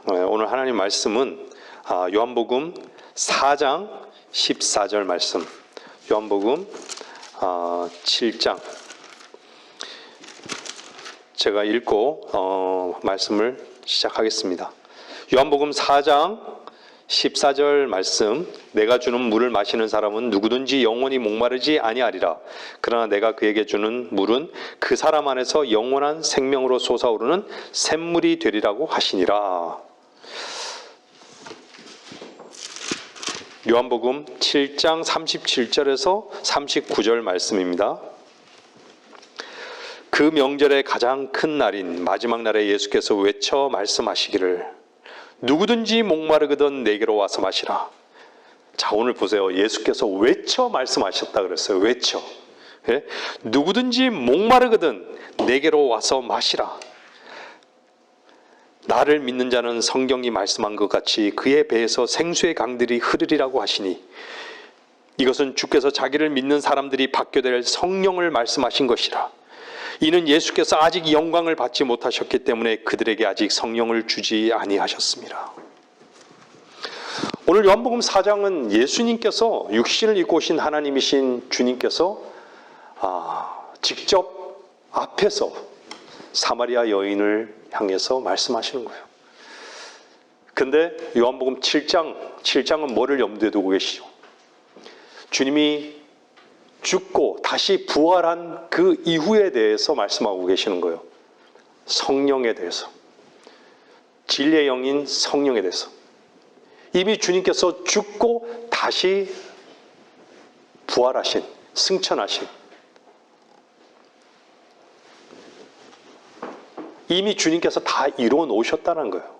오늘 하나님 말씀은 요한복음 4장 14절 말씀, 요한복음 7장 제가 읽고 말씀을 시작하겠습니다. 요한복음 4장 14절 말씀, 내가 주는 물을 마시는 사람은 누구든지 영원히 목마르지 아니하리라. 그러나 내가 그에게 주는 물은 그 사람 안에서 영원한 생명으로 솟아오르는 샘물이 되리라고 하시니라. 요한복음 7장 37절에서 39절 말씀입니다. 그 명절의 가장 큰 날인 마지막 날에 예수께서 외쳐 말씀하시기를 누구든지 목마르거든 내게로 와서 마시라. 자, 오늘 보세요. 예수께서 외쳐 말씀하셨다 그랬어요. 외쳐. 예? 누구든지 목마르거든 내게로 와서 마시라. 나를 믿는 자는 성경이 말씀한 것 같이 그의 배에서 생수의 강들이 흐르리라고 하시니, 이것은 주께서 자기를 믿는 사람들이 받게 될 성령을 말씀하신 것이라. 이는 예수께서 아직 영광을 받지 못하셨기 때문에 그들에게 아직 성령을 주지 아니하셨습니다. 오늘 요한복음 4장은 예수님께서 육신을 입고 오신 하나님이신 주님께서 직접 앞에서 사마리아 여인을 향해서 말씀하시는 거예요. 근데 요한복음 7장은 뭐를 염두에 두고 계시죠? 주님이 죽고 다시 부활한 그 이후에 대해서 말씀하고 계시는 거예요. 성령에 대해서, 진리의 영인 성령에 대해서. 이미 주님께서 죽고 다시 부활하신, 승천하신, 이미 주님께서 다 이루어 놓으셨다는 거예요.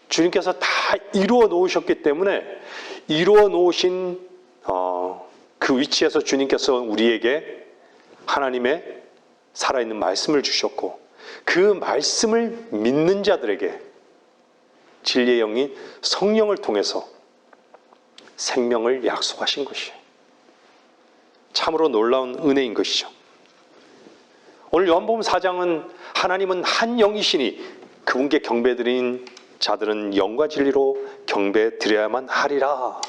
주님께서 다 이루어 놓으셨기 때문에 이루어 놓으신 그 위치에서 주님께서 우리에게 하나님의 살아있는 말씀을 주셨고, 그 말씀을 믿는 자들에게 진리의 영인 성령을 통해서 생명을 약속하신 것이에요. 참으로 놀라운 은혜인 것이죠. 오늘 요한복음 4장은 하나님은 한 영이시니 그분께 경배드린 자들은 영과 진리로 경배드려야만 하리라.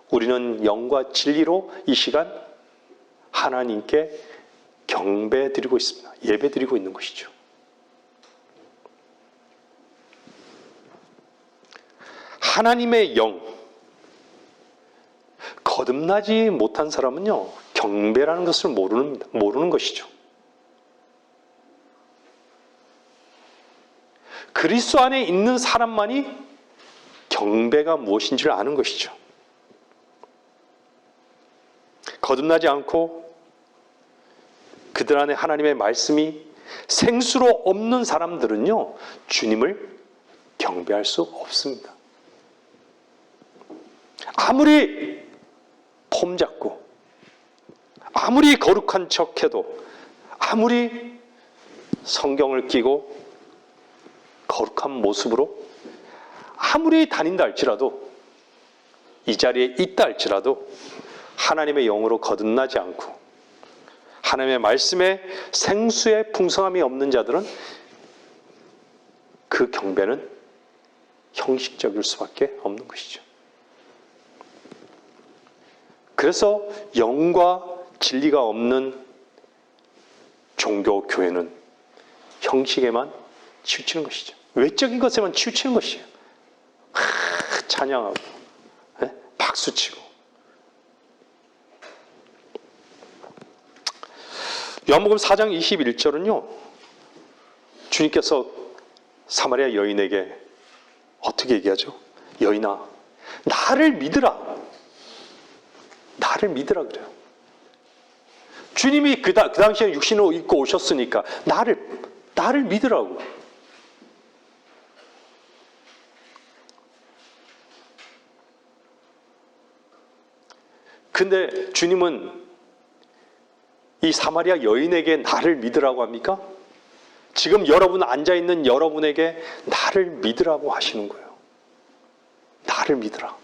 우리는 영과 진리로 이 시간 하나님께 경배드리고 있습니다. 예배드리고 있는 것이죠. 하나님의 영, 거듭나지 못한 사람은요, 경배라는 것을 모르는 것이죠. 그리스도 안에 있는 사람만이 경배가 무엇인지를 아는 것이죠. 거듭나지 않고 그들 안에 하나님의 말씀이 생수로 없는 사람들은요, 주님을 경배할 수 없습니다. 아무리 폼 잡고, 아무리 거룩한 척해도, 아무리 성경을 끼고 거룩한 모습으로 아무리 다닌다 할지라도, 이 자리에 있다 할지라도 하나님의 영으로 거듭나지 않고 하나님의 말씀에 생수의 풍성함이 없는 자들은 그 경배는 형식적일 수밖에 없는 것이죠. 그래서 영과 진리가 없는 종교 교회는 형식에만 치우치는 것이죠. 외적인 것에만 치우치는 것이에요. 찬양하고 박수치고. 요한복음 4장 21절은요, 주님께서 사마리아 여인에게 어떻게 얘기하죠? 여인아, 나를 믿으라. 나를 믿으라 그래요. 주님이 그 당시에 육신을 입고 오셨으니까 나를 믿으라고. 근데 주님은 이 사마리아 여인에게 나를 믿으라고 합니까? 지금 여러분 앉아있는 여러분에게 나를 믿으라고 하시는 거예요. 나를 믿으라.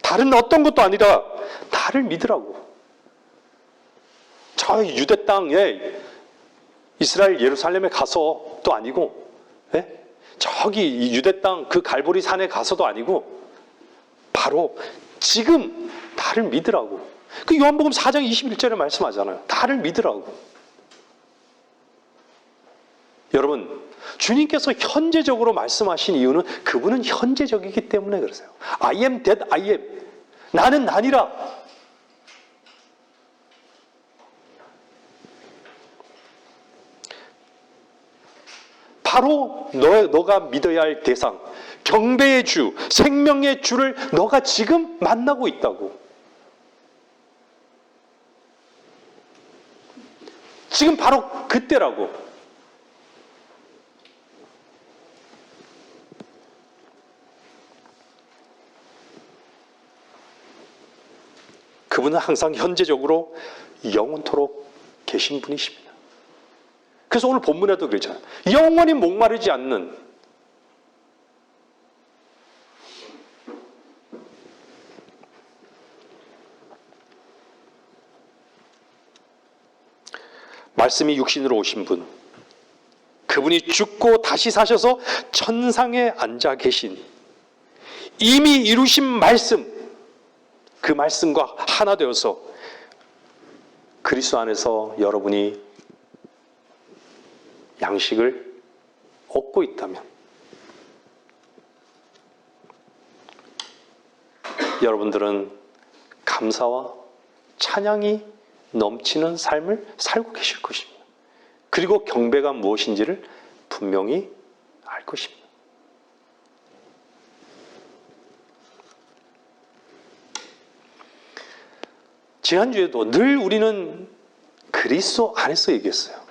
다른 어떤 것도 아니라 나를 믿으라고. 저 유대 땅에 이스라엘 예루살렘에 가서도 아니고, 예? 저기 유대 땅 그 갈보리 산에 가서도 아니고, 바로 지금 나를 믿으라고. 그 요한복음 4장 21절에 말씀하잖아요. 나를 믿으라고. 여러분, 주님께서 현재적으로 말씀하신 이유는 그분은 현재적이기 때문에 그러세요. I am that I am. 나는 나니라. 바로 너가 믿어야 할 대상, 경배의 주, 생명의 주를 너가 지금 만나고 있다고. 지금 바로 그때라고. 그분은 항상 현재적으로 영원토록 계신 분이십니다. 그래서 오늘 본문에도 그러잖아요. 영원히 목마르지 않는, 말씀이 육신으로 오신 분, 그분이 죽고 다시 사셔서 천상에 앉아 계신, 이미 이루신 말씀, 그 말씀과 하나 되어서 그리스도 안에서 여러분이 양식을 얻고 있다면, 여러분들은 감사와 찬양이 넘치는 삶을 살고 계실 것입니다. 그리고 경배가 무엇인지를 분명히 알 것입니다. 지난주에도 늘 우리는 그리스도 안에서 얘기했어요.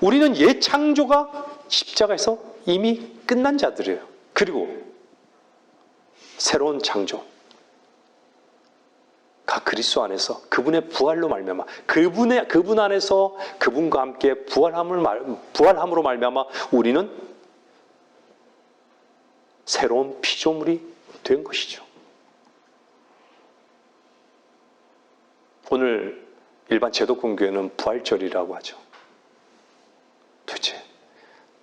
우리는 옛 창조가 십자가에서 이미 끝난 자들이에요. 그리고 새로운 창조가 그리스도 안에서 그분의 부활로 말미암아, 그분 안에서 그분과 함께 부활함으로 말미암아 우리는 새로운 피조물이 된 것이죠. 오늘 일반 제도권교회는 부활절이라고 하죠. 도대체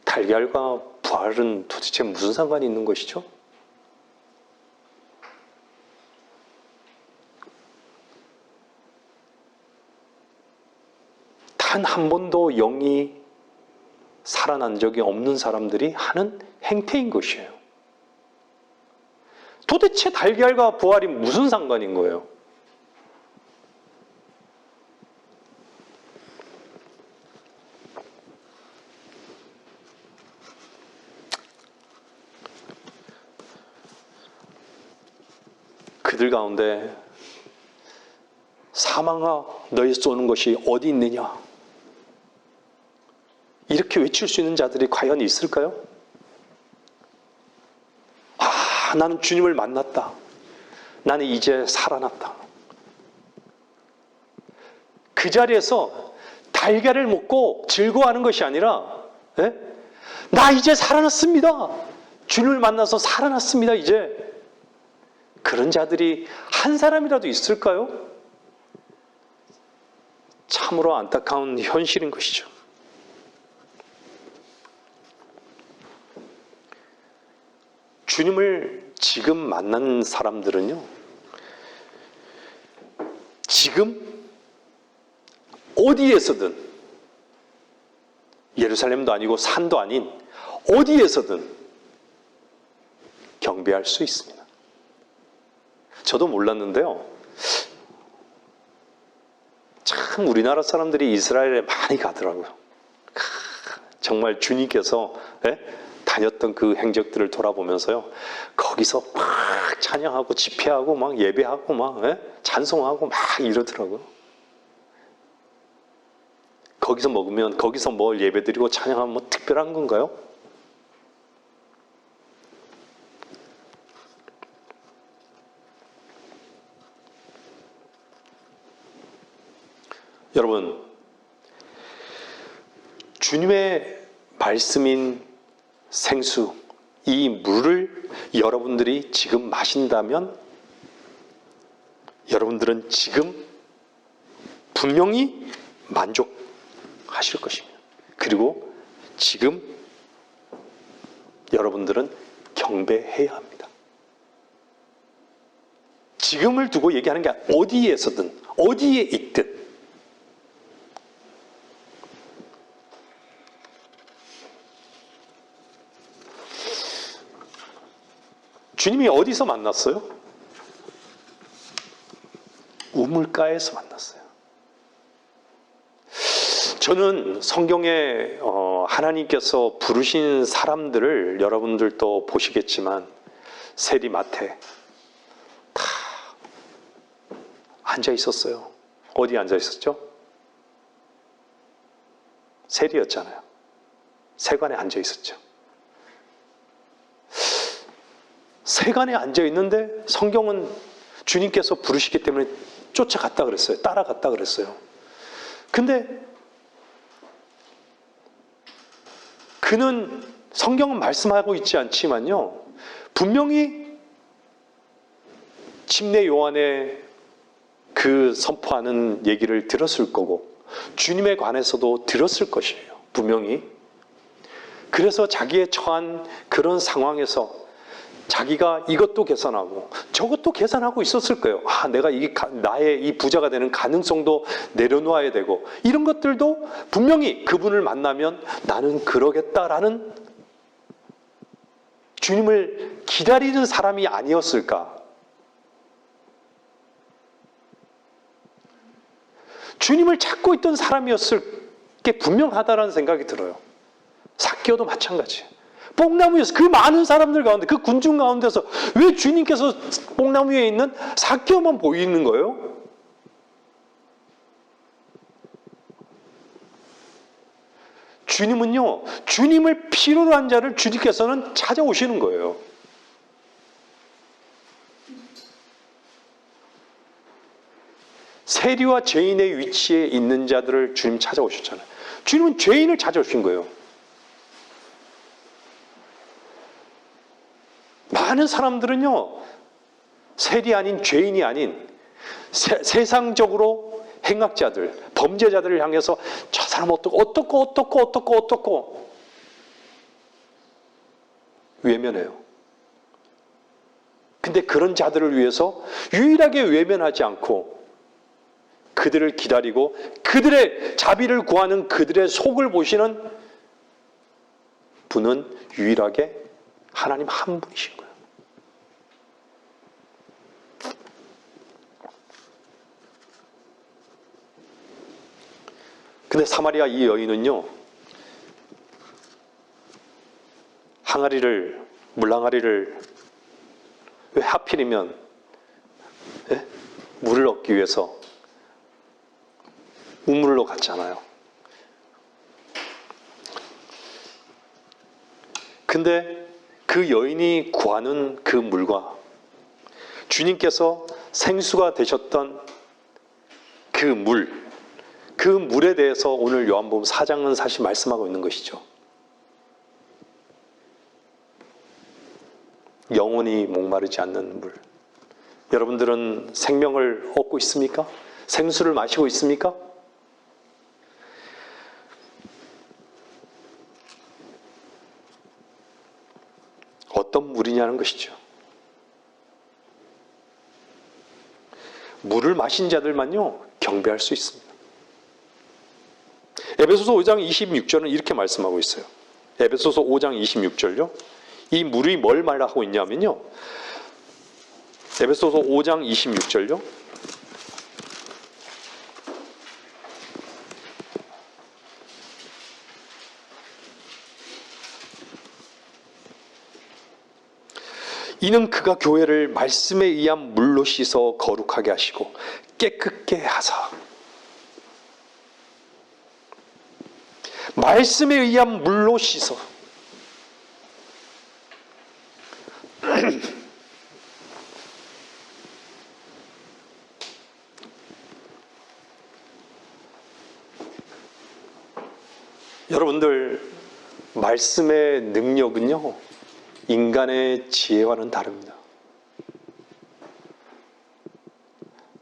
달걀과 부활은 도대체 무슨 상관이 있는 것이죠? 단 한 번도 영이 살아난 적이 없는 사람들이 하는 행태인 것이에요. 도대체 달걀과 부활이 무슨 상관인 거예요? 그들 가운데 사망아 너희 쏘는 것이 어디 있느냐, 이렇게 외칠 수 있는 자들이 과연 있을까요? 아, 나는 주님을 만났다. 나는 이제 살아났다. 그 자리에서 달걀을 먹고 즐거워하는 것이 아니라, 나 이제 살아났습니다. 주님을 만나서 살아났습니다. 이제. 그런 자들이 한 사람이라도 있을까요? 참으로 안타까운 현실인 것이죠. 주님을 지금 만난 사람들은요, 지금 어디에서든, 예루살렘도 아니고 산도 아닌 어디에서든 경배할 수 있습니다. 저도 몰랐는데요, 참 우리나라 사람들이 이스라엘에 많이 가더라고요. 정말 주님께서 다녔던 그 행적들을 돌아보면서요, 거기서 막 찬양하고 집회하고 막 예배하고 막 찬송하고 막 이러더라고요. 거기서 먹으면, 거기서 뭘 예배드리고 찬양하면 뭐 특별한 건가요? 여러분, 주님의 말씀인 생수, 이 물을 여러분들이 지금 마신다면 여러분들은 지금 분명히 만족하실 것입니다. 그리고 지금 여러분들은 경배해야 합니다. 지금을 두고 얘기하는 게 어디에서든 어디에 있든 주님이 어디서 만났어요? 우물가에서 만났어요. 저는 성경에 하나님께서 부르신 사람들을 여러분들도 보시겠지만 세리마태 다 앉아 있었어요. 어디 앉아 있었죠? 세리였잖아요. 세관에 앉아 있었죠. 세관에 앉아 있는데 성경은 주님께서 부르시기 때문에 쫓아갔다 그랬어요. 따라갔다 그랬어요. 근데 그는 성경은 말씀하고 있지 않지만요. 분명히 침례 요한의 그 선포하는 얘기를 들었을 거고 주님에 관해서도 들었을 것이에요. 분명히. 그래서 자기의 처한 그런 상황에서 자기가 이것도 계산하고 저것도 계산하고 있었을 거예요. 내가 나의 이 부자가 되는 가능성도 내려놓아야 되고 이런 것들도 분명히 그분을 만나면 나는 그러겠다라는 주님을 기다리는 사람이 아니었을까. 주님을 찾고 있던 사람이었을 게 분명하다라는 생각이 들어요. 삭개오도 마찬가지예요. 뽕나무에서 그 많은 사람들 가운데 그 군중 가운데서 왜 주님께서 뽕나무 위에 있는 삭개오만 보이는 거예요? 주님은요, 주님을 필요로 한 자를 주님께서는 찾아오시는 거예요. 세리와 죄인의 위치에 있는 자들을 주님 찾아오셨잖아요. 주님은 죄인을 찾아오신 거예요. 많은 사람들은요, 세리 아닌 죄인이 아닌 세상적으로 행악자들, 범죄자들을 향해서 저 사람 어떻고 외면해요. 근데 그런 자들을 위해서 유일하게 외면하지 않고 그들을 기다리고 그들의 자비를 구하는 그들의 속을 보시는 분은 유일하게 하나님 한 분이신 거예요. 근데 사마리아 이 여인은요, 물항아리를 왜 하필이면 물을 얻기 위해서 우물로 갔잖아요. 근데 그 여인이 구하는 그 물과 주님께서 생수가 되셨던 그 물에 대해서 오늘 요한복음 4장은 사실 말씀하고 있는 것이죠. 영원히 목마르지 않는 물. 여러분들은 생명을 얻고 있습니까? 생수를 마시고 있습니까? 어떤 물이냐는 것이죠. 물을 마신 자들만요, 경배할 수 있습니다. 에베소서 5장 26절은 이렇게 말씀하고 있어요. 에베소서 5장 26절요. 이 물이 뭘 말하고 있냐면요. 에베소서 5장 26절요. 이는 그가 교회를 말씀에 의한 물로 씻어 거룩하게 하시고 깨끗게 하사. 말씀에 의한 물로 씻어. 여러분들, 말씀의 능력은요, 인간의 지혜와는 다릅니다.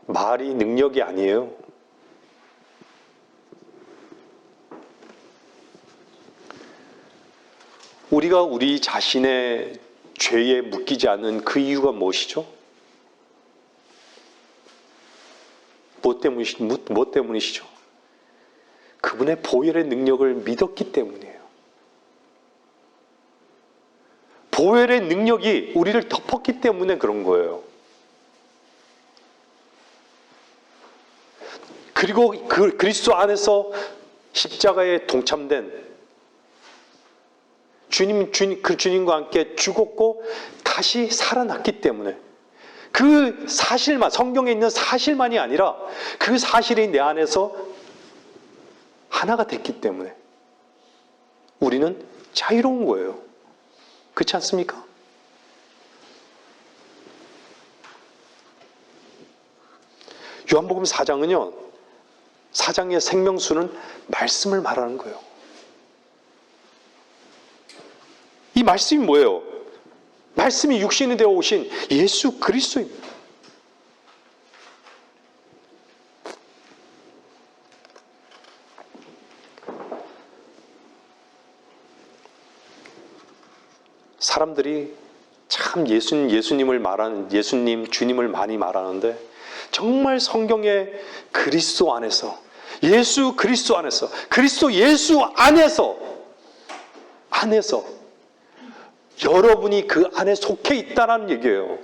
말이 능력이 아니에요. 우리가 우리 자신의 죄에 묶이지 않는 그 이유가 무엇이죠? 무엇 때문이시죠? 그분의 보혈의 능력을 믿었기 때문이에요. 보혈의 능력이 우리를 덮었기 때문에 그런 거예요. 그리고 그 그리스도 안에서 십자가에 동참된 그 주님과 함께 죽었고 다시 살아났기 때문에 그 사실만, 성경에 있는 사실만이 아니라 그 사실이 내 안에서 하나가 됐기 때문에 우리는 자유로운 거예요. 그렇지 않습니까? 요한복음 4장은요, 4장의 생명수는 말씀을 말하는 거예요. 이 말씀이 뭐예요? 말씀이 육신이 되어 오신 예수 그리스도입니다. 사람들이 참 예수님을 말하는, 주님을 많이 말하는데 정말 성경의 그리스도 안에서, 예수 그리스도 안에서, 그리스도 예수 안에서 여러분이 그 안에 속해 있다는 얘기예요.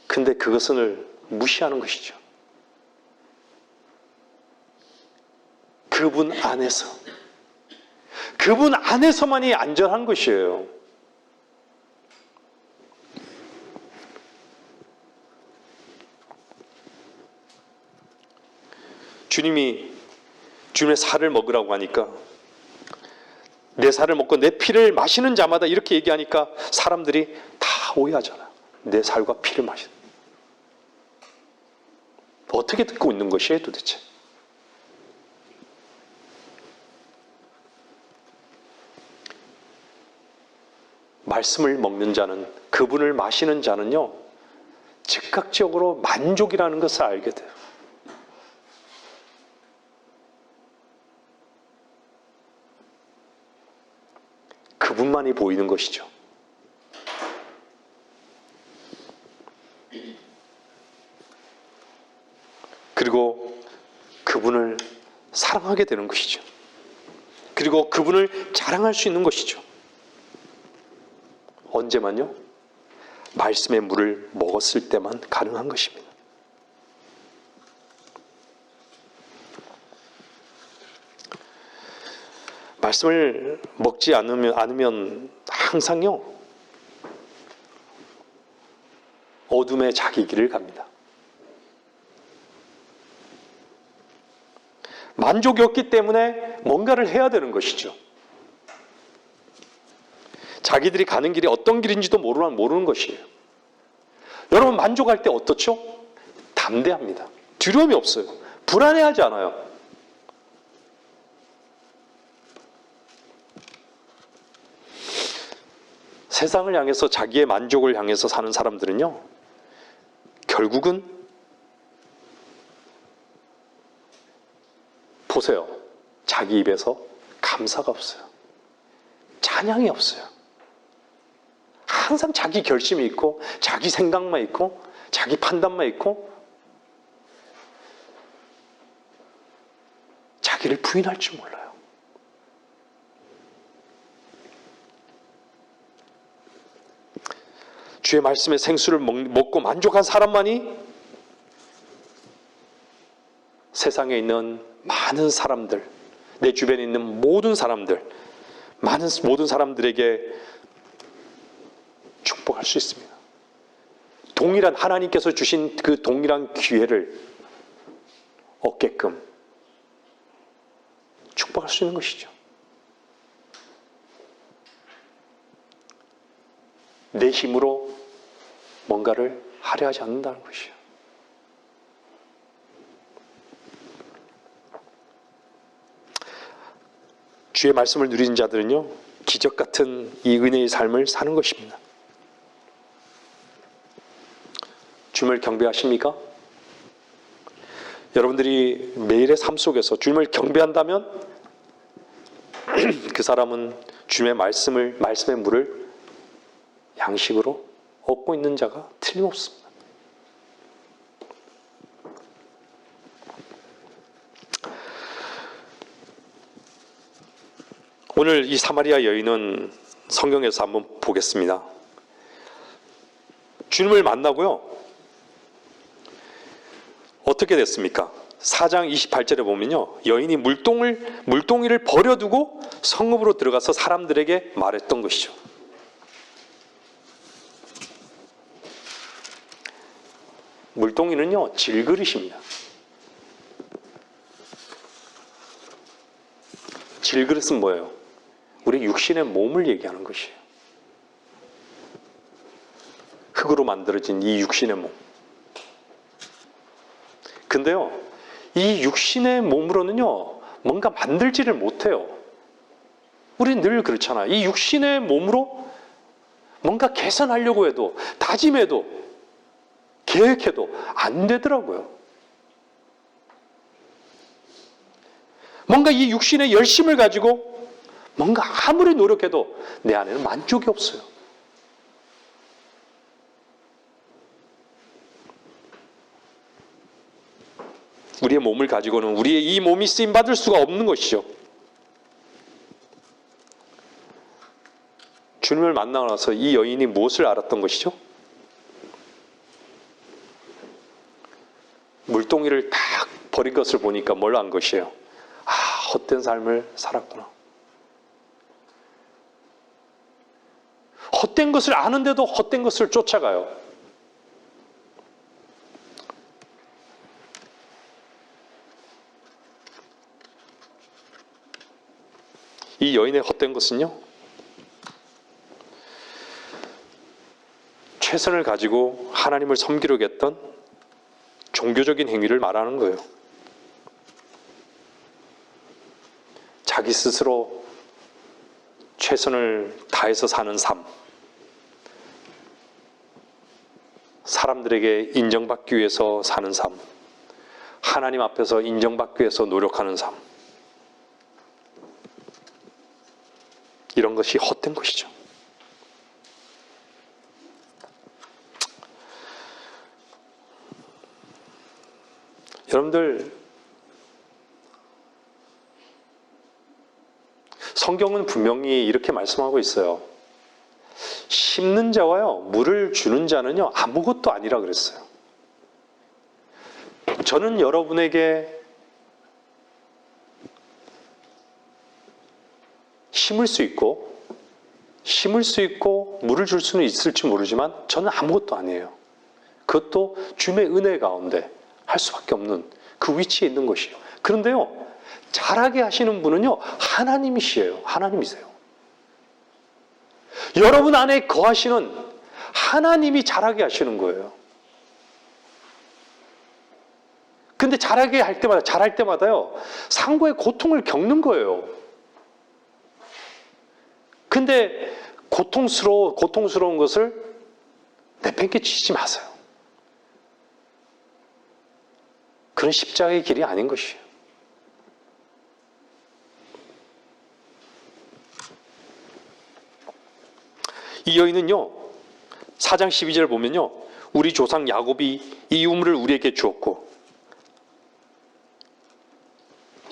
근데 그것을 무시하는 것이죠. 그분 안에서만이 안전한 것이에요. 주님의 살을 먹으라고 하니까, 내 살을 먹고 내 피를 마시는 자마다 이렇게 얘기하니까 사람들이 다 오해하잖아요. 내 살과 피를 마시는. 어떻게 듣고 있는 것이에요 도대체? 말씀을 먹는 자는, 그분을 마시는 자는요, 즉각적으로 만족이라는 것을 알게 돼요. 그분만이 보이는 것이죠. 그리고 그분을 사랑하게 되는 것이죠. 그리고 그분을 자랑할 수 있는 것이죠. 언제만요? 말씀의 물을 먹었을 때만 가능한 것입니다. 말씀을 먹지 않으면 항상요, 어둠의 자기 길을 갑니다. 만족이 없기 때문에 뭔가를 해야 되는 것이죠. 자기들이 가는 길이 어떤 길인지도 모르는 것이에요. 여러분, 만족할 때 어떻죠? 담대합니다. 두려움이 없어요. 불안해하지 않아요. 세상을 향해서, 자기의 만족을 향해서 사는 사람들은요, 결국은 보세요. 자기 입에서 감사가 없어요. 찬양이 없어요. 항상 자기 결심이 있고, 자기 생각만 있고, 자기 판단만 있고, 자기를 부인할 줄 몰라요. 주의 말씀의 생수를 먹고 만족한 사람만이 세상에 있는 많은 사람들, 내 주변에 있는 모든 사람들, 모든 사람들에게 축복할 수 있습니다. 동일한, 하나님께서 주신 그 동일한 기회를 얻게끔 축복할 수 있는 것이죠. 내 힘으로 뭔가를 하려 하지 않는다는 것이에요. 주의 말씀을 누리는 자들은요, 기적 같은 이 은혜의 삶을 사는 것입니다. 주님을 경배하십니까? 여러분들이 매일의 삶 속에서 주님을 경배한다면 그 사람은 주님의 말씀의 물을 양식으로 얻고 있는 자가 틀림없습니다. 오늘 이 사마리아 여인은 성경에서 한번 보겠습니다. 주님을 만나고요. 어떻게 됐습니까? 4장 28절에 보면요. 여인이 물동이를 버려두고 성읍으로 들어가서 사람들에게 말했던 것이죠. 물동이는요, 질그릇입니다. 질그릇은 뭐예요? 우리 육신의 몸을 얘기하는 것이에요. 흙으로 만들어진 이 육신의 몸. 근데요, 이 육신의 몸으로는요, 뭔가 만들지를 못해요. 우리 늘 그렇잖아. 이 육신의 몸으로 뭔가 개선하려고 해도, 다짐해도, 계획해도 안 되더라고요. 뭔가 이 육신의 열심을 가지고 뭔가 아무리 노력해도 내 안에는 만족이 없어요. 우리의 몸을 가지고는 우리의 이 몸이 쓰임받을 수가 없는 것이죠. 주님을 만나고 나서 이 여인이 무엇을 알았던 것이죠? 물동이를 딱 버린 것을 보니까 뭘 안 것이에요? 아, 헛된 삶을 살았구나. 헛된 것을 아는데도 헛된 것을 쫓아가요. 이 여인의 헛된 것은요, 최선을 가지고 하나님을 섬기려고 했던 종교적인 행위를 말하는 거예요. 자기 스스로 최선을 다해서 사는 삶, 사람들에게 인정받기 위해서 사는 삶, 하나님 앞에서 인정받기 위해서 노력하는 삶, 이런 것이 헛된 것이죠. 여러분들, 성경은 분명히 이렇게 말씀하고 있어요. 심는 자와요, 물을 주는 자는요, 아무것도 아니라 그랬어요. 저는 여러분에게 심을 수 있고 물을 줄 수는 있을지 모르지만 저는 아무것도 아니에요. 그것도 주님의 은혜 가운데 할 수밖에 없는 그 위치에 있는 것이에요. 그런데요, 잘하게 하시는 분은요, 하나님이시에요. 하나님이세요. 여러분 안에 거하시는 하나님이 잘하게 하시는 거예요. 근데 잘할 때마다요, 상고의 고통을 겪는 거예요. 근데 고통스러운 것을 내팽개치지 마세요. 그런 십자가의 길이 아닌 것이에요. 이 여인은요, 4장 12절을 보면요, 우리 조상 야곱이 이 우물을 우리에게 주었고,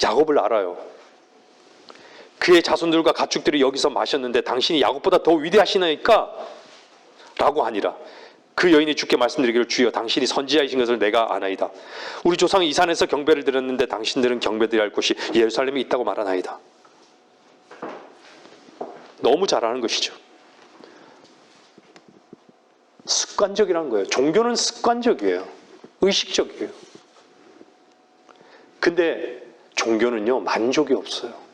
야곱을 알아요. 그의 자손들과 가축들이 여기서 마셨는데 당신이 야곱보다 더 위대하시나이까? 라고 하니라. 그 여인이 주께 말씀드리기를, 주여 당신이 선지자이신 것을 내가 아나이다. 우리 조상이 이 산에서 경배를 드렸는데 당신들은 경배드려야 할 곳이 예루살렘에 있다고 말하나이다. 너무 잘하는 것이죠. 습관적이라는 거예요. 종교는 습관적이에요. 의식적이에요. 근데 종교는요, 만족이 없어요.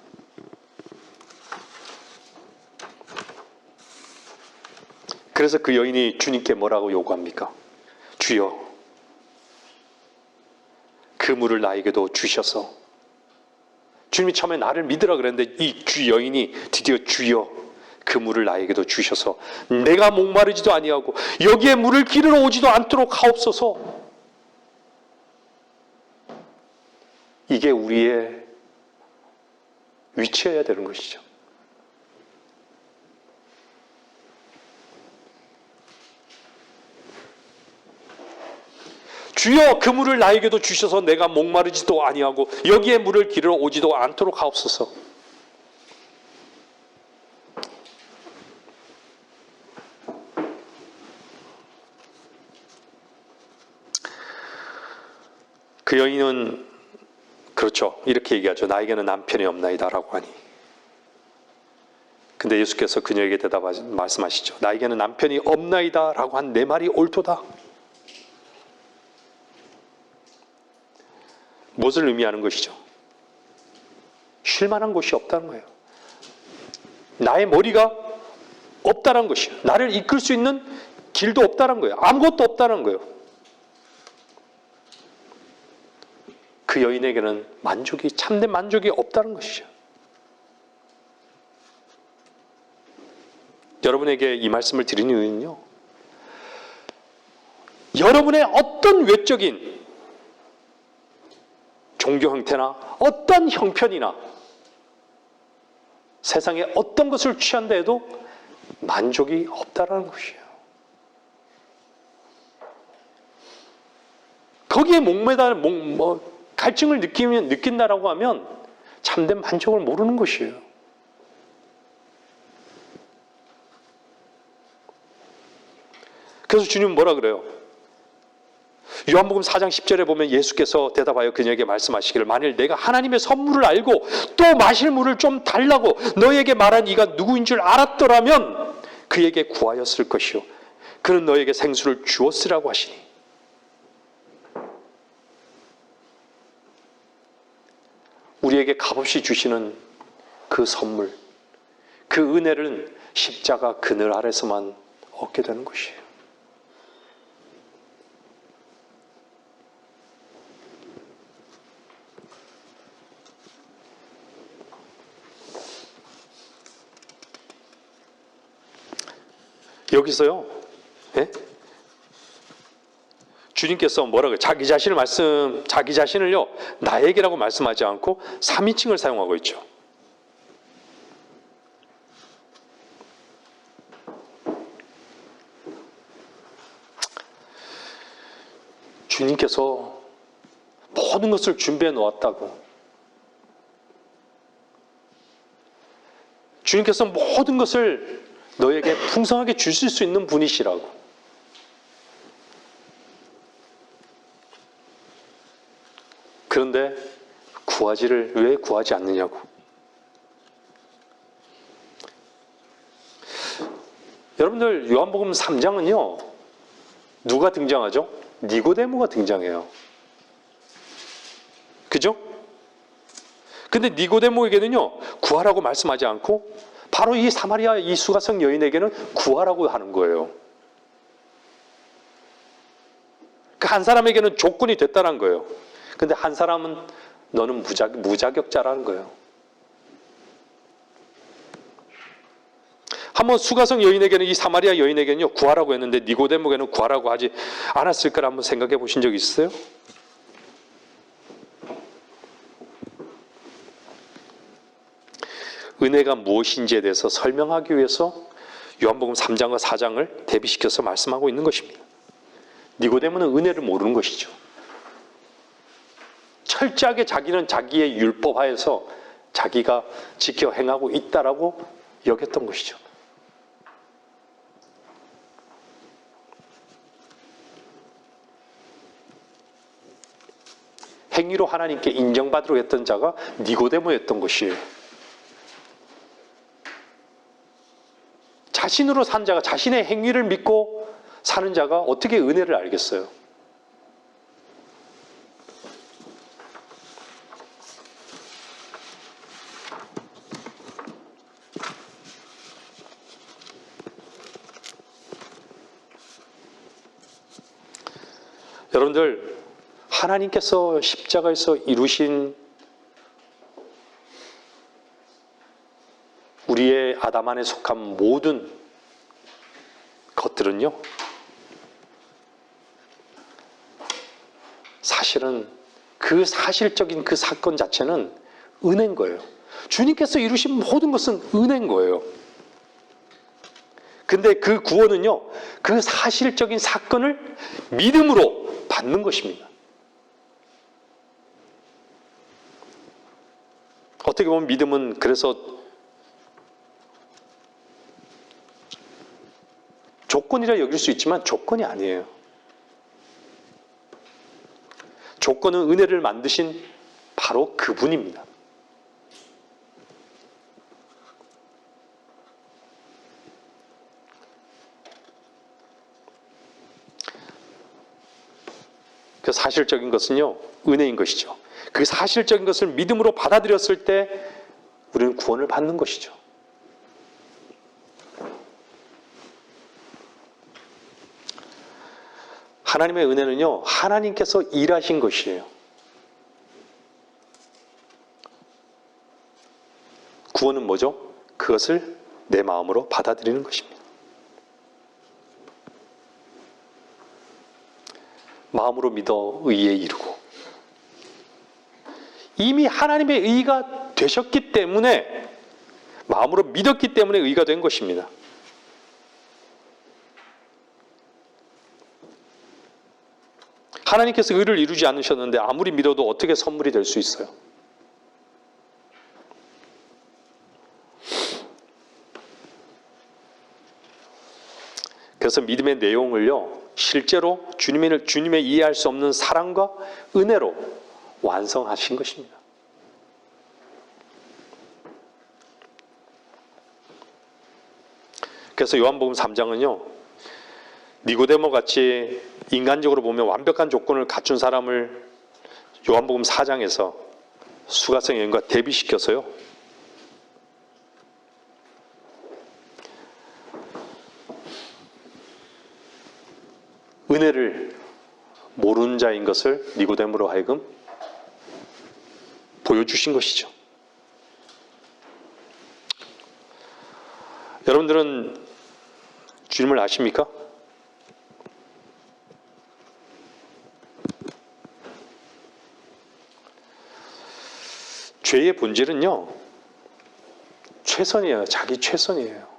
그래서 그 여인이 주님께 뭐라고 요구합니까? 주여, 그 물을 나에게도 주셔서. 주님이 처음에 나를 믿으라 그랬는데 이 여인이 드디어 주여, 그 물을 나에게도 주셔서 내가 목마르지도 아니하고 여기에 물을 기르러 오지도 않도록 하옵소서. 이게 우리의 위치해야 되는 것이죠. 주여 그 물을 나에게도 주셔서 내가 목마르지도 아니하고 여기에 물을 기르러 오지도 않도록 하옵소서. 그 여인은 그렇죠. 이렇게 얘기하죠. 나에게는 남편이 없나이다 라고 하니. 근데 예수께서 그녀에게 말씀하시죠. 나에게는 남편이 없나이다 라고 한 내 말이 옳도다. 무엇을 의미하는 것이죠? 쉴 만한 곳이 없다는 거예요. 나의 머리가 없다는 것이에요. 나를 이끌 수 있는 길도 없다는 거예요. 아무것도 없다는 거예요. 그 여인에게는 참된 만족이 없다는 것이죠. 여러분에게 이 말씀을 드리는 이유는요, 여러분의 어떤 외적인 종교 형태나 어떤 형편이나 세상에 어떤 것을 취한다 해도 만족이 없다라는 것이에요. 거기에 갈증을 느낀다라고 하면 참된 만족을 모르는 것이에요. 그래서 주님은 뭐라 그래요? 요한복음 4장 10절에 보면 예수께서 대답하여 그녀에게 말씀하시기를 만일 내가 하나님의 선물을 알고 또 마실 물을 좀 달라고 너에게 말한 이가 누구인 줄 알았더라면 그에게 구하였을 것이요 그는 너에게 생수를 주었으라고 하시니. 우리에게 값없이 주시는 그 선물, 그 은혜를 십자가 그늘 아래서만 얻게 되는 것이에요. 여기서요, 예? 주님께서 뭐라고 자기 자신을요 나에게라고 말씀하지 않고 3인칭을 사용하고 있죠. 주님께서 모든 것을 준비해 놓았다고. 주님께서 모든 것을 너에게 풍성하게 주실 수 있는 분이시라고. 그런데 왜 구하지 않느냐고. 여러분들 요한복음 3장은요. 누가 등장하죠? 니고데모가 등장해요. 그죠? 근데 니고데모에게는요. 구하라고 말씀하지 않고 바로 이 사마리아 이 수가성 여인에게는 구하라고 하는 거예요. 그 한 사람에게는 조건이 됐다는 거예요. 근데 한 사람은 너는 무자격자라는 거예요. 한번 수가성 여인에게는 이 사마리아 여인에게는요 구하라고 했는데 니고데모에게는 구하라고 하지 않았을 거라 한번 생각해 보신 적 있어요? 은혜가 무엇인지에 대해서 설명하기 위해서 요한복음 3장과 4장을 대비시켜서 말씀하고 있는 것입니다. 니고데모는 은혜를 모르는 것이죠. 철저하게 자기는 자기의 율법하에서 자기가 지켜 행하고 있다라고 여겼던 것이죠. 행위로 하나님께 인정받으려 했던 자가 니고데모였던 것이에요. 자신으로 산 자가 자신의 행위를 믿고 사는 자가 어떻게 은혜를 알겠어요? 여러분들 하나님께서 십자가에서 이루신 우리의 아담 안에 속한 모든 것들은요 사실은 그 사실적인 그 사건 자체는 은혜인 거예요. 주님께서 이루신 모든 것은 은혜인 거예요. 근데 그 구원은요, 그 사실적인 사건을 믿음으로 받는 것입니다. 어떻게 보면 믿음은 그래서 조건이라 여길 수 있지만 조건이 아니에요. 조건은 은혜를 만드신 바로 그분입니다. 그 사실적인 것은요, 은혜인 것이죠. 그 사실적인 것을 믿음으로 받아들였을 때 우리는 구원을 받는 것이죠. 하나님의 은혜는요, 하나님께서 일하신 것이에요. 구원은 뭐죠? 그것을 내 마음으로 받아들이는 것입니다. 마음으로 믿어 의에 이르고, 이미 하나님의 의가 되셨기 때문에, 마음으로 믿었기 때문에 의가 된 것입니다. 하나님께서 의를 이루지 않으셨는데 아무리 믿어도 어떻게 선물이 될 수 있어요? 그래서 믿음의 내용을요, 실제로 주님의 이해할 수 없는 사랑과 은혜로 완성하신 것입니다. 그래서 요한복음 3장은요, 니고데모 같이 인간적으로 보면 완벽한 조건을 갖춘 사람을 요한복음 4장에서 수가성 여인과 대비시켜서요, 은혜를 모르는 자인 것을 니고데모로 하여금 보여주신 것이죠. 여러분들은 주님을 아십니까? 죄의 본질은요, 최선이에요. 자기 최선이에요.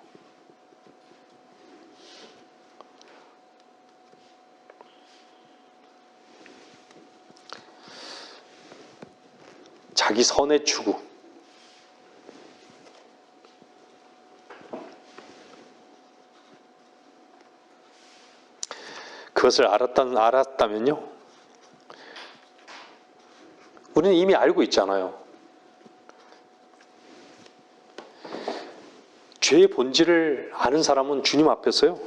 자기 선의 추구. 그것을 알았다면요, 우리는 이미 알고 있잖아요. 죄의 본질을 아는 사람은 주님 앞에서요,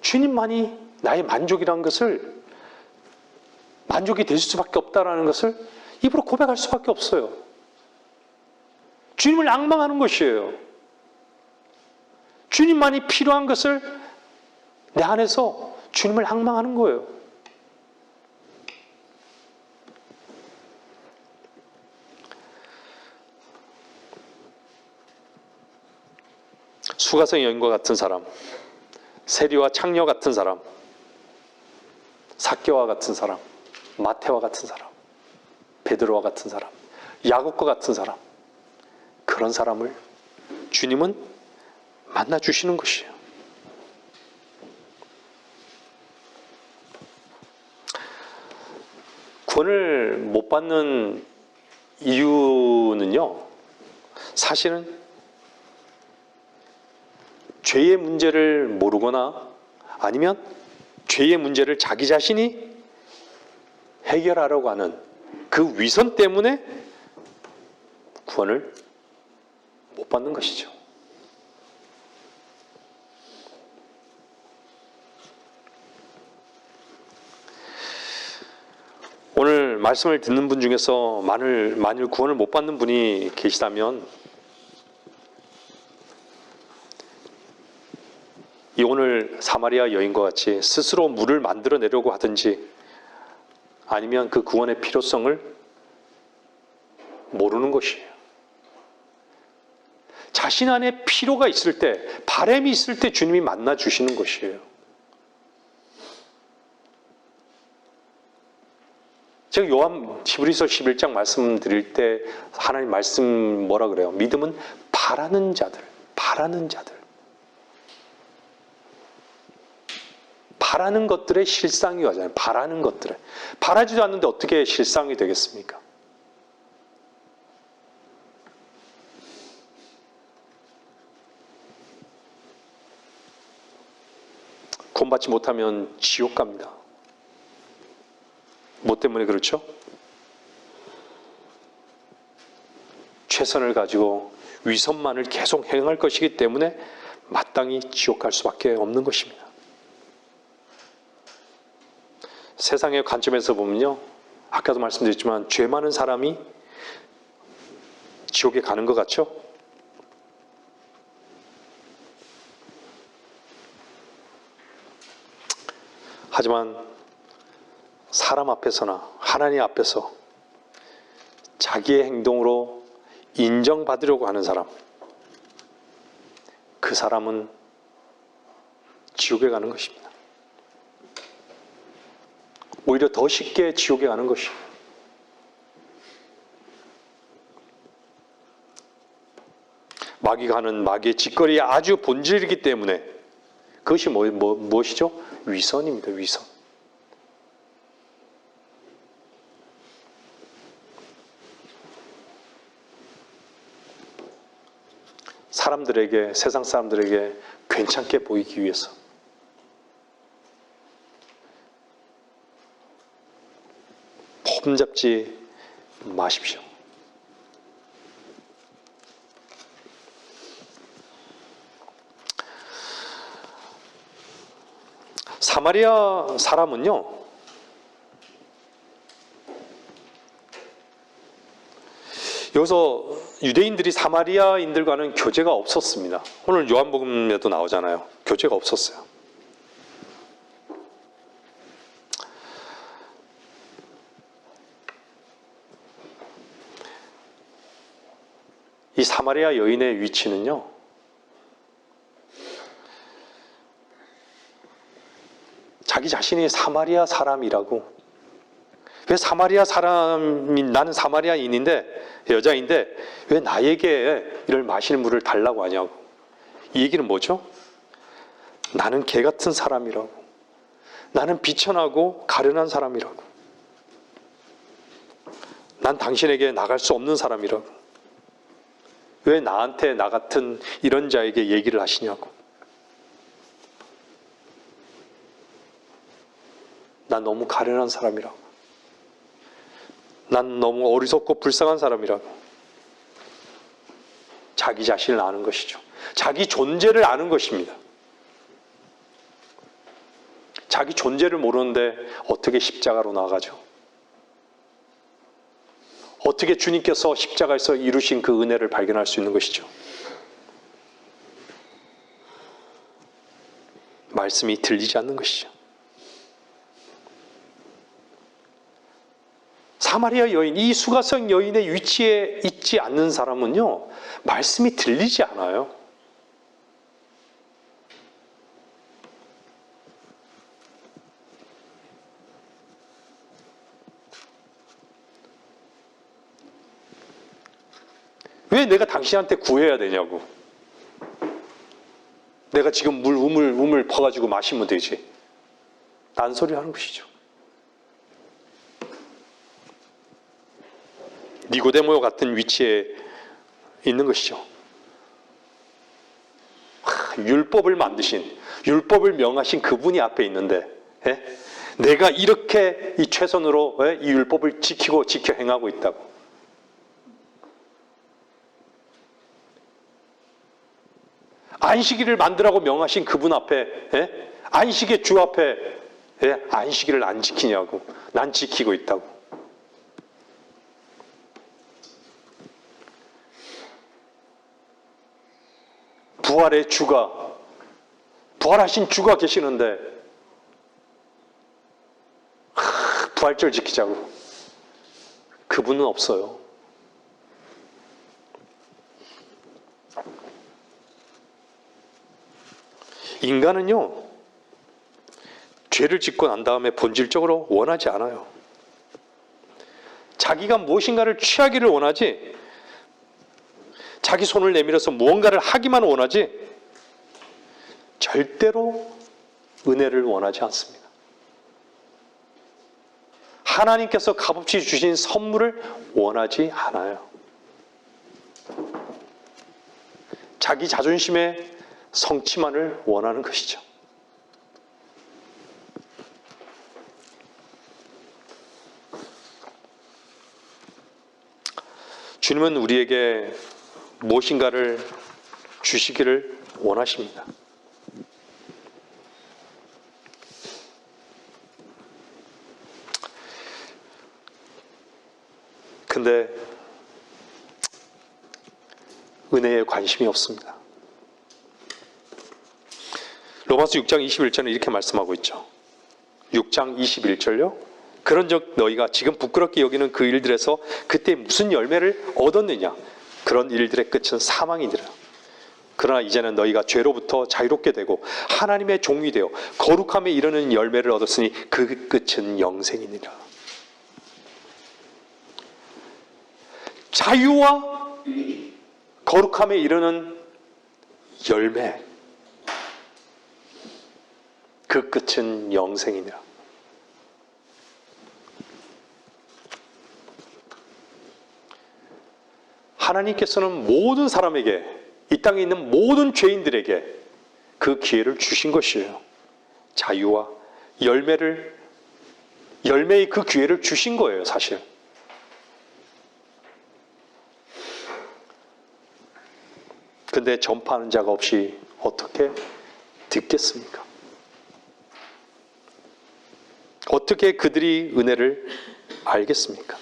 주님만이 나의 만족이라는 것을, 만족이 될 수밖에 없다라는 것을 입으로 고백할 수밖에 없어요. 주님을 앙망하는 것이에요. 주님만이 필요한 것을 내 안에서 주님을 앙망하는 거예요. 수가성 여인과 같은 사람, 세리와 창녀 같은 사람, 삭개와 같은 사람, 마태와 같은 사람, 베드로와 같은 사람, 야곱과 같은 사람, 그런 사람을 주님은 만나 주시는 것이에요. 구원을 못 받는 이유는요, 사실은 죄의 문제를 모르거나 아니면 죄의 문제를 자기 자신이 해결하려고 하는 그 위선 때문에 구원을 못 받는 것이죠. 오늘 말씀을 듣는 분 중에서 만일 구원을 못 받는 분이 계시다면, 이 오늘 사마리아 여인과 같이 스스로 물을 만들어내려고 하든지, 아니면 그 구원의 필요성을 모르는 것이에요. 자신 안에 필요가 있을 때, 바람이 있을 때 주님이 만나 주시는 것이에요. 제가 히브리서 11장 말씀드릴 때 하나님 말씀 뭐라 그래요? 믿음은 바라는 자들. 바라는 것들의 실상이 하잖아요. 바라는 것들을. 바라지도 않는데 어떻게 실상이 되겠습니까? 구원받지 못하면 지옥 갑니다. 뭐 때문에 그렇죠? 최선을 가지고 위선만을 계속 행할 것이기 때문에 마땅히 지옥 갈 수밖에 없는 것입니다. 세상의 관점에서 보면요, 아까도 말씀드렸지만 죄 많은 사람이 지옥에 가는 것 같죠? 하지만 사람 앞에서나 하나님 앞에서 자기의 행동으로 인정받으려고 하는 사람, 그 사람은 지옥에 가는 것입니다. 오히려 더 쉽게 지옥에 가는 것입니다. 마귀가 하는 마귀의 짓거리의 아주 본질이기 때문에 그것이 무엇이죠? 위선입니다. 위선. 사람들에게, 세상 사람들에게 괜찮게 보이기 위해서 폼 잡지 마십시오. 사마리아 사람은요, 여기서 유대인들이 사마리아인들과는 교제가 없었습니다. 오늘 요한복음에도 나오잖아요. 교제가 없었어요. 이 사마리아 여인의 위치는요, 자기 자신이 사마리아 사람이라고, 왜 사마리아 사람이, 나는 사마리아인인데, 여자인데 왜 나에게 이를 마시는 물을 달라고 하냐고. 이 얘기는 뭐죠? 나는 개 같은 사람이라고, 나는 비천하고 가련한 사람이라고, 난 당신에게 나갈 수 없는 사람이라고, 왜 나한테 나 같은 이런 자에게 얘기를 하시냐고. 난 너무 가련한 사람이라고, 난 너무 어리석고 불쌍한 사람이라고. 자기 자신을 아는 것이죠. 자기 존재를 아는 것입니다. 자기 존재를 모르는데 어떻게 십자가로 나아가죠? 어떻게 주님께서 십자가에서 이루신 그 은혜를 발견할 수 있는 것이죠? 말씀이 들리지 않는 것이죠. 사마리아 여인, 이 수가성 여인의 위치에 있지 않는 사람은요, 말씀이 들리지 않아요. 왜 내가 당신한테 구해야 되냐고. 내가 지금 물 우물 퍼가지고 마시면 되지. 딴소리 하는 것이죠. 니고데모와 같은 위치에 있는 것이죠. 율법을 만드신, 율법을 명하신 그분이 앞에 있는데, 내가 이렇게 이 최선으로 이 율법을 지키고 지켜 행하고 있다고. 안식일을 만들라고 명하신 그분 앞에, 안식의 주 앞에 안식일을 안 지키냐고. 난 지키고 있다고. 부활의 주가, 부활하신 주가 계시는데 부활절 지키자고. 그분은 없어요. 인간은요, 죄를 짓고 난 다음에 본질적으로 원하지 않아요. 자기가 무엇인가를 취하기를 원하지, 자기 손을 내밀어서 무언가를 하기만 원하지 절대로 은혜를 원하지 않습니다. 하나님께서 값없이 주신 선물을 원하지 않아요. 자기 자존심의 성취만을 원하는 것이죠. 주님은 우리에게 무엇인가를 주시기를 원하십니다. 근데 은혜에 관심이 없습니다. 로마서 6장 21절은 이렇게 말씀하고 있죠. 6장 21절요. 그런즉 너희가 지금 부끄럽게 여기는 그 일들에서 그때 무슨 열매를 얻었느냐. 그런 일들의 끝은 사망이니라. 그러나 이제는 너희가 죄로부터 자유롭게 되고 하나님의 종이 되어 거룩함에 이르는 열매를 얻었으니 그 끝은 영생이니라. 자유와 거룩함에 이르는 열매, 그 끝은 영생이니라. 하나님께서는 모든 사람에게, 이 땅에 있는 모든 죄인들에게 그 기회를 주신 것이에요. 자유와 열매의 그 기회를 주신 거예요, 사실. 근데 전파하는 자가 없이 어떻게 듣겠습니까? 어떻게 그들이 은혜를 알겠습니까?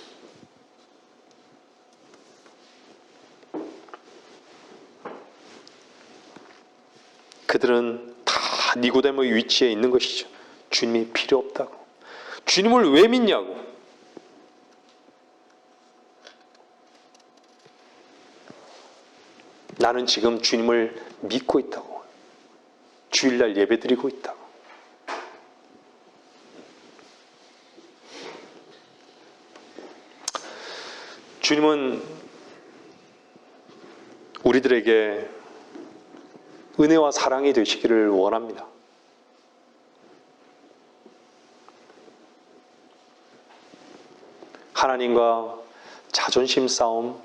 그들은 다 니고데모의 위치에 있는 것이죠. 주님이 필요 없다고. 주님을 왜 믿냐고. 나는 지금 주님을 믿고 있다고. 주일날 예배드리고 있다고. 주님은 우리들에게 은혜와 사랑이 되시기를 원합니다. 하나님과 자존심 싸움,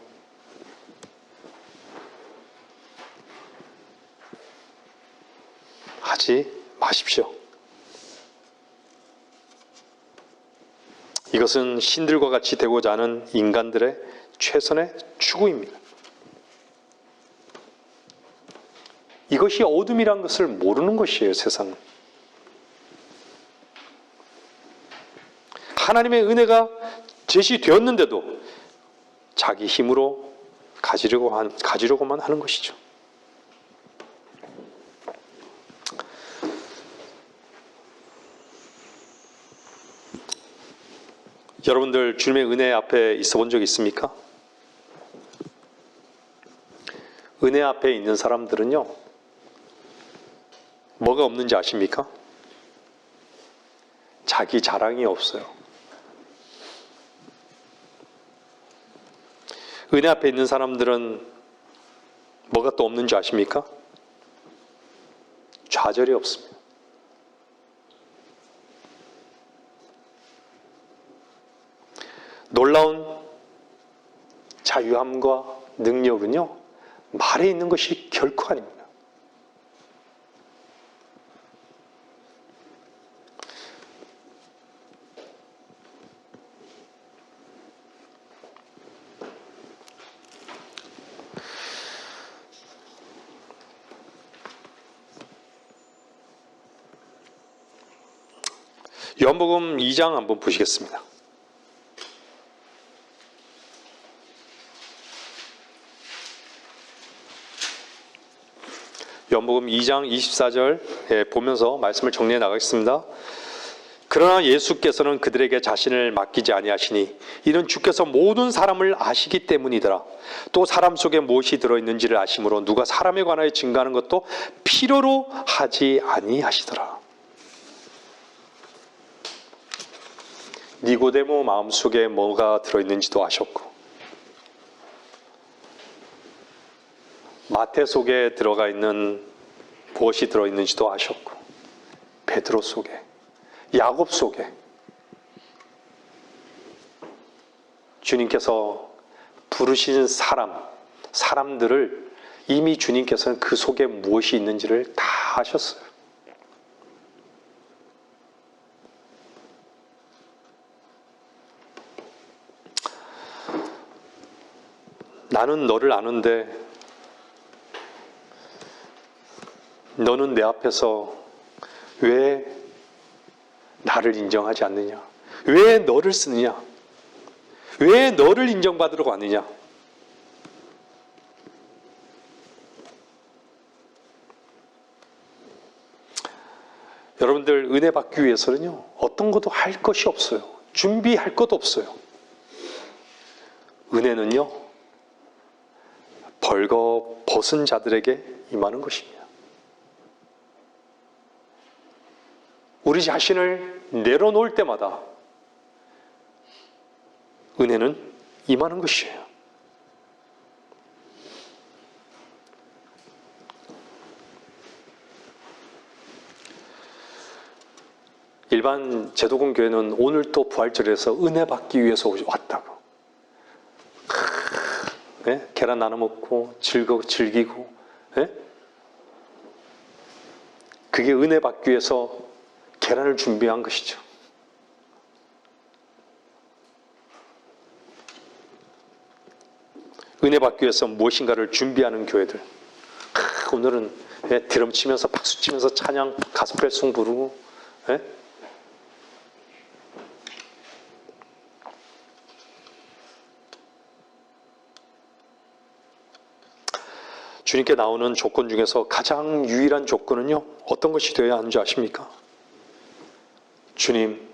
하지 마십시오. 이것은 신들과 같이 되고자 하는 인간들의 최선의 추구입니다. 이것이 어둠이란 것을 모르는 것이에요, 세상은. 하나님의 은혜가 제시되었는데도 자기 힘으로 가지려고만 하는 것이죠. 여러분들 주님의 은혜 앞에 있어 본 적 있습니까? 은혜 앞에 있는 사람들은요, 뭐가 없는지 아십니까? 자기 자랑이 없어요. 은혜 앞에 있는 사람들은 뭐가 또 없는지 아십니까? 좌절이 없습니다. 놀라운 자유함과 능력은요, 말에 있는 것이 결코 아닙니다. 요한복음 2장 한번 보시겠습니다. 요한복음 2장 24절 보면서 말씀을 정리해 나가겠습니다. 그러나 예수께서는 그들에게 자신을 맡기지 아니하시니 이는 주께서 모든 사람을 아시기 때문이더라. 또 사람 속에 무엇이 들어있는지를 아심으로 누가 사람에 관하여 증거하는 것도 필요로 하지 아니하시더라. 니고데모 마음속에 뭐가 들어있는지도 아셨고, 마태 속에 들어가 있는 무엇이 들어있는지도 아셨고, 베드로 속에, 야곱 속에 주님께서 부르신 사람들을 이미 주님께서는 그 속에 무엇이 있는지를 다 아셨어요. 나는 너를 아는데 너는 내 앞에서 왜 나를 인정하지 않느냐? 왜 너를 쓰느냐? 왜 너를 인정받으러 가느냐? 여러분들 은혜 받기 위해서는요, 어떤 것도 할 것이 없어요. 준비할 것도 없어요. 은혜는요, 벌거벗은 자들에게 임하는 것입니다. 우리 자신을 내려놓을 때마다 은혜는 임하는 것이에요. 일반 제도권 교회는 오늘 또 부활절에서 은혜 받기 위해서 왔다고. 네? 계란 나눠 먹고 즐기고, 네? 그게 은혜 받기 위해서 계란을 준비한 것이죠. 은혜 받기 위해서 무엇인가를 준비하는 교회들. 오늘은 드럼 치면서 박수 치면서 찬양 가스펠송 부르고, 네? 주님께 나오는 조건 중에서 가장 유일한 조건은요, 어떤 것이 되어야 하는지 아십니까? 주님,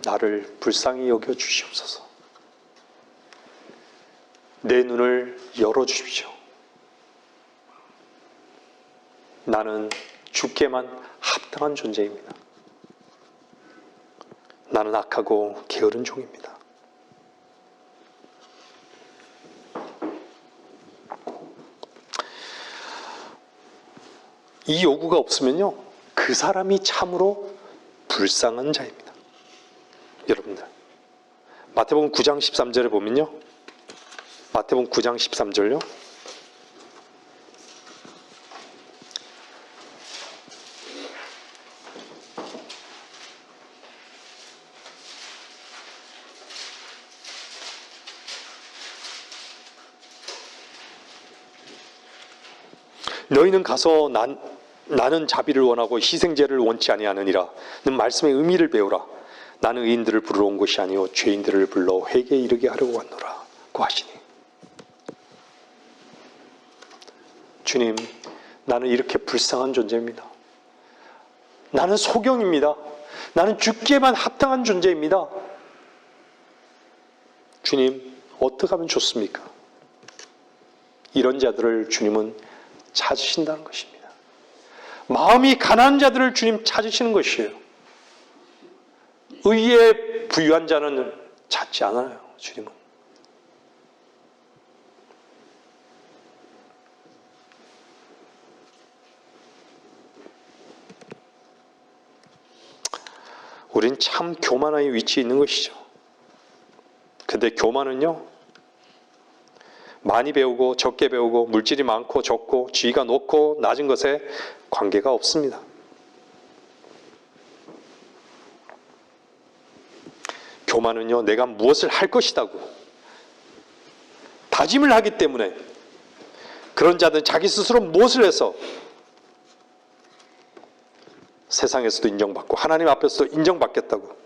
나를 불쌍히 여겨 주시옵소서. 내 눈을 열어주십시오. 나는 주께만 합당한 존재입니다. 나는 악하고 게으른 종입니다. 이 요구가 없으면요, 그 사람이 참으로 불쌍한 자입니다. 여러분들, 마태복음 9장 13절에 보면요, 마태복음 9장 13절요, 너희는 가서 나는 자비를 원하고 희생제를 원치 아니하느니라. 는 말씀의 의미를 배우라. 나는 의인들을 부르러 온 것이 아니요 죄인들을 불러 회개에 이르게 하려고 왔노라. 고 하시니. 주님, 나는 이렇게 불쌍한 존재입니다. 나는 소경입니다. 나는 주께만 합당한 존재입니다. 주님, 어떻게 하면 좋습니까? 이런 자들을 주님은 찾으신다는 것입니다. 마음이 가난한 자들을 주님 찾으시는 것이에요. 의에 부유한 자는 찾지 않아요, 주님은. 우린 참 교만의 위치에 있는 것이죠. 근데 교만은요, 많이 배우고 적게 배우고 물질이 많고 적고 지위가 높고 낮은 것에 관계가 없습니다. 교만은요, 내가 무엇을 할 것이라고 다짐을 하기 때문에 그런 자들은 자기 스스로 무엇을 해서 세상에서도 인정받고 하나님 앞에서도 인정받겠다고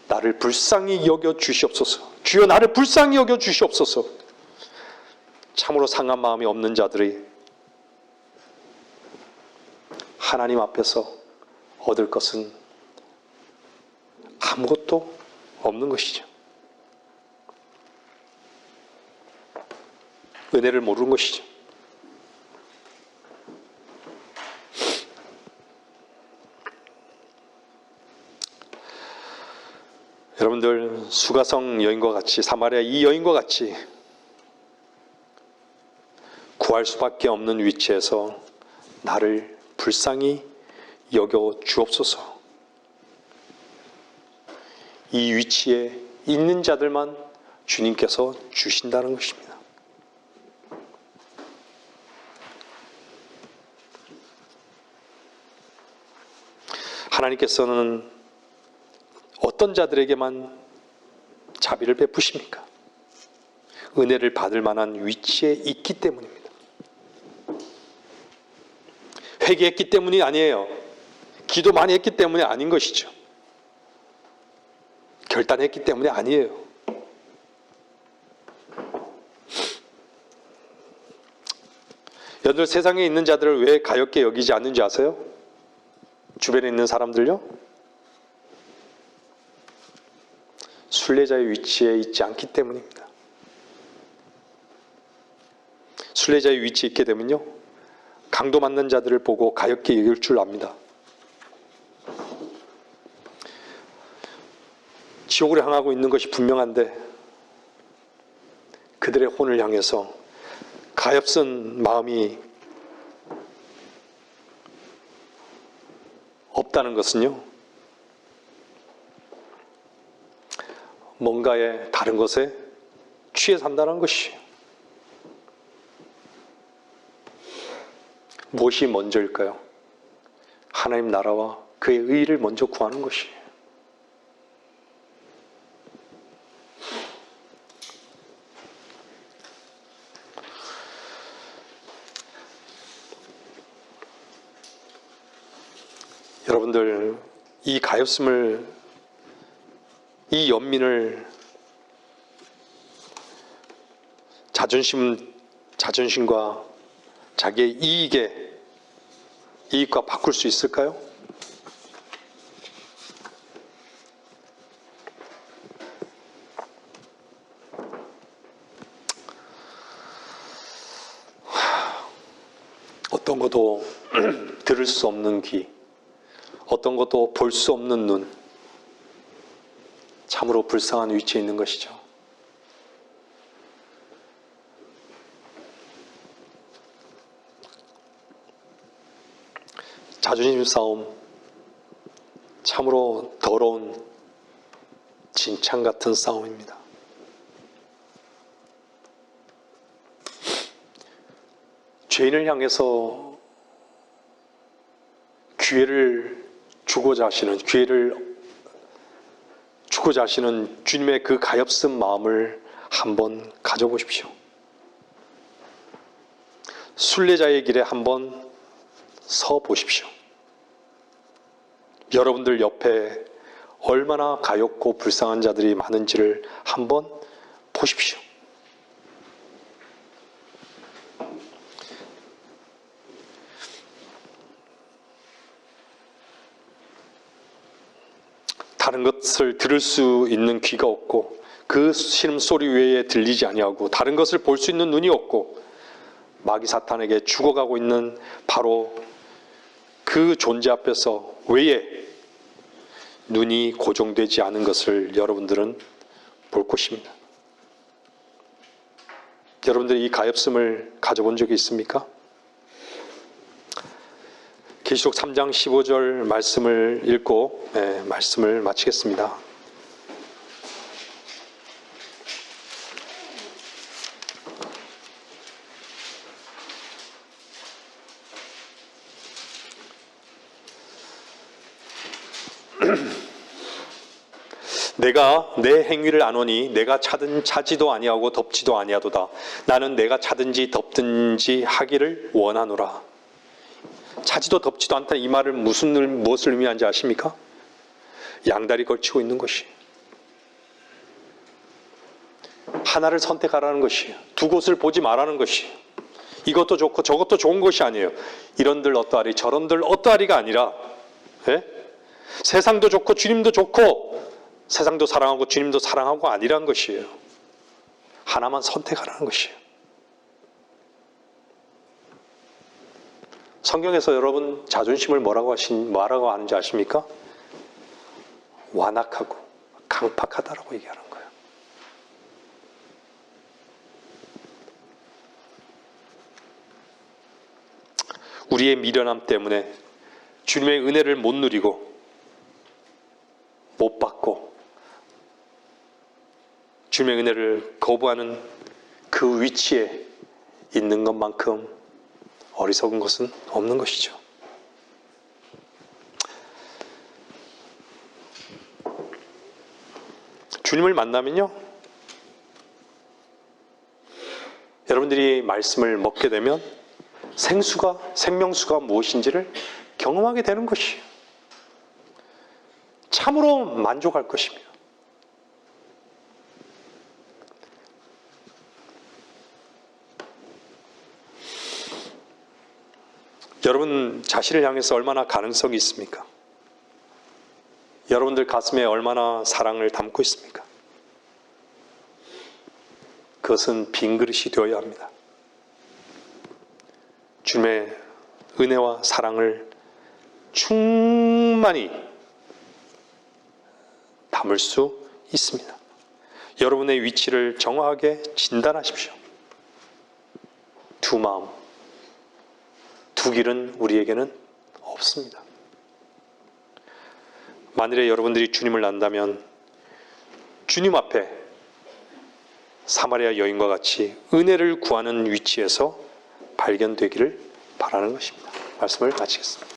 나를 불쌍히 여겨 주시옵소서. 주여 나를 불쌍히 여겨 주시옵소서. 참으로 상한 마음이 없는 자들이 하나님 앞에서 얻을 것은 아무것도 없는 것이죠. 은혜를 모르는 것이죠. 여러분들 수가성 여인과 같이, 사마리아 이 여인과 같이 구할 수밖에 없는 위치에서 나를 불쌍히 여겨 주옵소서. 이 위치에 있는 자들만 주님께서 주신다는 것입니다. 하나님께서는 어떤 자들에게만 자비를 베푸십니까? 은혜를 받을 만한 위치에 있기 때문입니다. 회개했기 때문이 아니에요. 기도 많이 했기 때문이 아닌 것이죠. 결단했기 때문이 아니에요. 여러분들 세상에 있는 자들을 왜 가엾게 여기지 않는지 아세요? 주변에 있는 사람들요? 순례자의 위치에 있지 않기 때문입니다. 순례자의 위치에 있게 되면요, 강도 맞는 자들을 보고 가엾게 여길 줄 압니다. 지옥으로 향하고 있는 것이 분명한데 그들의 혼을 향해서 가엾은 마음이 없다는 것은요, 뭔가에 다른 것에 취해 산다는 것이에요. 무엇이 먼저일까요? 하나님 나라와 그의 의의를 먼저 구하는 것이에요. 여러분들, 이 가엾음을, 이 연민을 자존심과 자기의 이익과 바꿀 수 있을까요? 어떤 것도 들을 수 없는 귀, 어떤 것도 볼 수 없는 눈, 참으로 불쌍한 위치에 있는 것이죠. 자존심 싸움, 참으로 더러운 진창 같은 싸움입니다. 죄인을 향해서 기회를 주고자 하시는 주님의 그 가엾은 마음을 한번 가져보십시오. 순례자의 길에 한번 서 보십시오. 여러분들 옆에 얼마나 가엾고 불쌍한 자들이 많은지를 한번 보십시오. 다른 것을 들을 수 있는 귀가 없고 그 신음소리 외에 들리지 아니하고 다른 것을 볼 수 있는 눈이 없고 마귀 사탄에게 죽어가고 있는 바로 그 존재 앞에서 외에 눈이 고정되지 않은 것을 여러분들은 볼 것입니다. 여러분들이 이 가엾음을 가져본 적이 있습니까? 계시록 3장 15절 말씀을 읽고 말씀을 마치겠습니다. 내가 내 행위를 아노니 내가 차지도 아니하고 덮지도 아니하도다. 나는 내가 차든지 덮든지 하기를 원하노라. 차지도 덮지도 않다는 이 말은 무엇을 의미하는지 아십니까? 양다리 걸치고 있는 것이, 하나를 선택하라는 것이에요. 두 곳을 보지 말라는 것이에요. 이것도 좋고 저것도 좋은 것이 아니에요. 이런들 어떠하리 저런들 어떠하리가 아니라 세상도 좋고 주님도 좋고 세상도 사랑하고 주님도 사랑하고 아니란 것이에요. 하나만 선택하라는 것이에요. 성경에서 여러분 자존심을 뭐라고 하는지 아십니까? 완악하고 강팍하다라고 얘기하는 거예요. 우리의 미련함 때문에 주님의 은혜를 못 누리고 못 받고 주님의 은혜를 거부하는 그 위치에 있는 것만큼 어리석은 것은 없는 것이죠. 주님을 만나면요, 여러분들이 말씀을 먹게 되면 생명수가 무엇인지를 경험하게 되는 것이에요. 참으로 만족할 것입니다. 여러분 자신을 향해서 얼마나 가능성이 있습니까? 여러분들 가슴에 얼마나 사랑을 담고 있습니까? 그것은 빈 그릇이 되어야 합니다. 주님의 은혜와 사랑을 충만히 담을 수 있습니다. 여러분의 위치를 정확하게 진단하십시오. 두 마음, 두 길은 우리에게는 없습니다. 만일에 여러분들이 주님을 안다면 주님 앞에 사마리아 여인과 같이 은혜를 구하는 위치에서 발견되기를 바라는 것입니다. 말씀을 마치겠습니다.